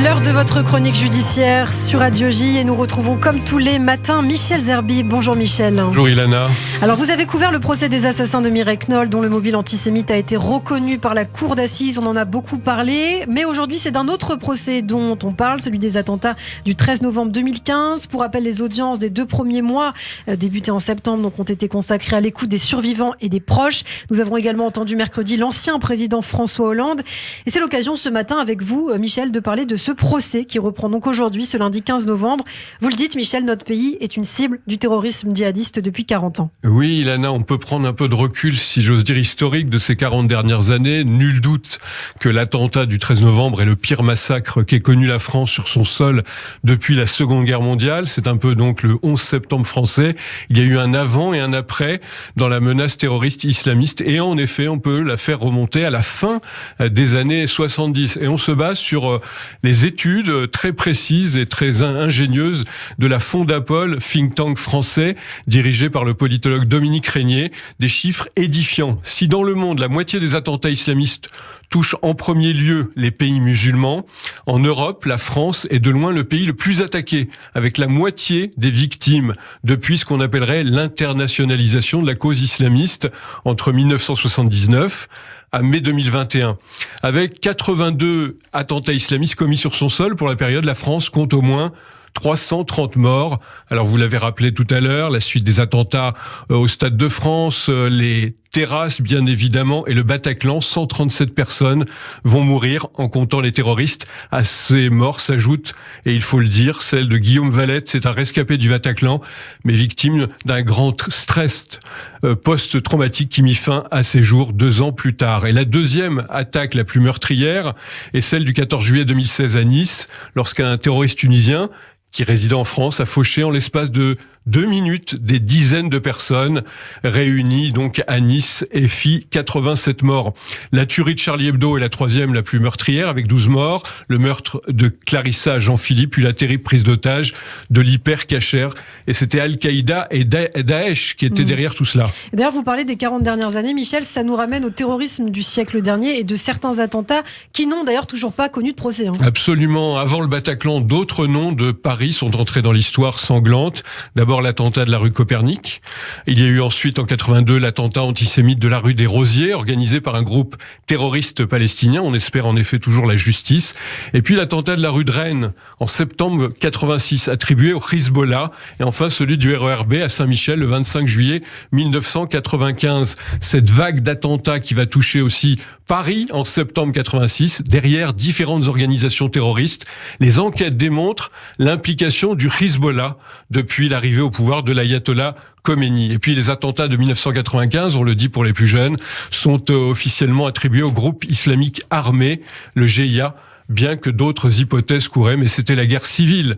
L'heure de votre chronique judiciaire sur Radio J et nous retrouvons comme tous les matins Michel Zerbi. Bonjour Michel. Bonjour Ilana. Alors vous avez couvert le procès des assassins de Mireille Knoll dont le mobile antisémite a été reconnu par la cour d'assises. On en a beaucoup parlé, mais aujourd'hui c'est d'un autre procès dont on parle, celui des attentats du 13 novembre 2015. Pour rappel, les audiences des 2 premiers mois débutées en septembre donc, ont été consacrées à l'écoute des survivants et des proches. Nous avons également entendu mercredi l'ancien président François Hollande. Et c'est l'occasion ce matin avec vous, Michel, de parler de ce procès qui reprend donc aujourd'hui, ce lundi 15 novembre. Vous le dites, Michel, notre pays est une cible du terrorisme djihadiste depuis 40 ans. Oui, Ilana, on peut prendre un peu de recul, si j'ose dire, historique de ces 40 dernières années. Nul doute que l'attentat du 13 novembre est le pire massacre qu'ait connu la France sur son sol depuis la Seconde Guerre mondiale. C'est un peu donc le 11 septembre français. Il y a eu un avant et un après dans la menace terroriste islamiste. Et en effet, on peut la faire remonter à la fin des années 70. Et on se base sur les études très précises et très ingénieuses de la Fondapol, think tank français, dirigé par le politologue Dominique Régnier. Des chiffres édifiants. Si dans le monde, la moitié des attentats islamistes touchent en premier lieu les pays musulmans, en Europe, la France est de loin le pays le plus attaqué, avec la moitié des victimes depuis ce qu'on appellerait l'internationalisation de la cause islamiste entre 1979 à mai 2021. Avec 82 attentats islamistes commis sur son sol pour la période, la France compte au moins 330 morts. Alors vous l'avez rappelé tout à l'heure, la suite des attentats au Stade de France, les terrasses bien évidemment et le Bataclan, 137 personnes vont mourir en comptant les terroristes. À ces morts s'ajoute, et il faut le dire, celle de Guillaume Valette, c'est un rescapé du Bataclan, mais victime d'un grand stress post-traumatique qui mit fin à ses jours 2 ans plus tard. Et la deuxième attaque la plus meurtrière est celle du 14 juillet 2016 à Nice, lorsqu'un terroriste tunisien qui résidait en France a fauché en l'espace de 2 minutes des dizaines de personnes réunies donc à Nice et fit 87 morts. La tuerie de Charlie Hebdo est la troisième la plus meurtrière avec 12 morts. Le meurtre de Clarissa Jean-Philippe, puis la terrible prise d'otage de l'hyper-Cacher. Et c'était Al-Qaïda et Daesh qui étaient derrière tout cela. D'ailleurs, vous parlez des 40 dernières années, Michel, ça nous ramène au terrorisme du siècle dernier et de certains attentats qui n'ont d'ailleurs toujours pas connu de procès. Absolument. Avant le Bataclan, d'autres noms de Paris sont entrés dans l'histoire sanglante. D'abord l'attentat de la rue Copernic. Il y a eu ensuite en 82 l'attentat antisémite de la rue des Rosiers, organisé par un groupe terroriste palestinien. On espère en effet toujours la justice. Et puis l'attentat de la rue de Rennes en septembre 86, attribué au Hezbollah. Et enfin celui du RERB à Saint-Michel le 25 juillet 1995. Cette vague d'attentats qui va toucher aussi Paris en septembre 86, derrière différentes organisations terroristes. Les enquêtes démontrent l'implication du Hezbollah depuis l'arrivée au pouvoir de l'ayatollah Khomeini. Et puis les attentats de 1995, on le dit pour les plus jeunes, sont officiellement attribués au groupe islamique armé, le GIA, bien que d'autres hypothèses couraient, mais c'était la guerre civile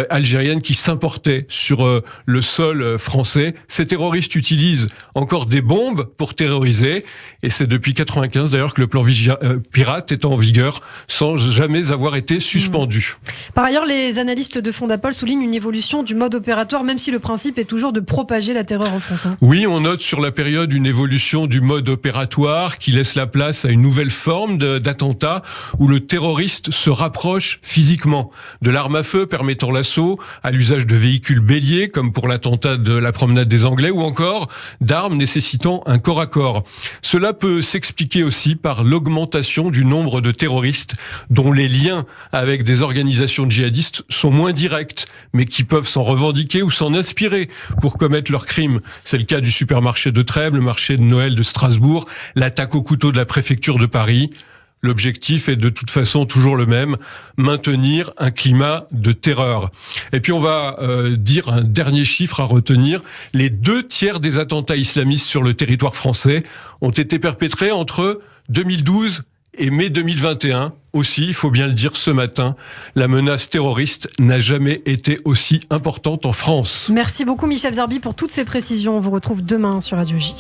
algérienne qui s'importait sur le sol français. Ces terroristes utilisent encore des bombes pour terroriser, et c'est depuis 95 d'ailleurs que le plan pirate est en vigueur, sans jamais avoir été suspendu. Par ailleurs, les analystes de Fondapol soulignent une évolution du mode opératoire, même si le principe est toujours de propager la terreur en France. Oui, on note sur la période une évolution du mode opératoire qui laisse la place à une nouvelle forme d'attentat où le terroriste se rapproche physiquement de l'arme à feu permettant l'assaut, à l'usage de véhicules béliers comme pour l'attentat de la promenade des Anglais, ou encore d'armes nécessitant un corps à corps. Cela peut s'expliquer aussi par l'augmentation du nombre de terroristes dont les liens avec des organisations djihadistes sont moins directs, mais qui peuvent s'en revendiquer ou s'en inspirer pour commettre leurs crimes. C'est le cas du supermarché de Trèbes, le marché de Noël de Strasbourg, l'attaque au couteau de la préfecture de Paris. L'objectif est de toute façon toujours le même, maintenir un climat de terreur. Et puis on va dire un dernier chiffre à retenir. Les 2/3 des attentats islamistes sur le territoire français ont été perpétrés entre 2012 et mai 2021. Aussi, il faut bien le dire ce matin, la menace terroriste n'a jamais été aussi importante en France. Merci beaucoup Michel Zerbi pour toutes ces précisions. On vous retrouve demain sur Radio J.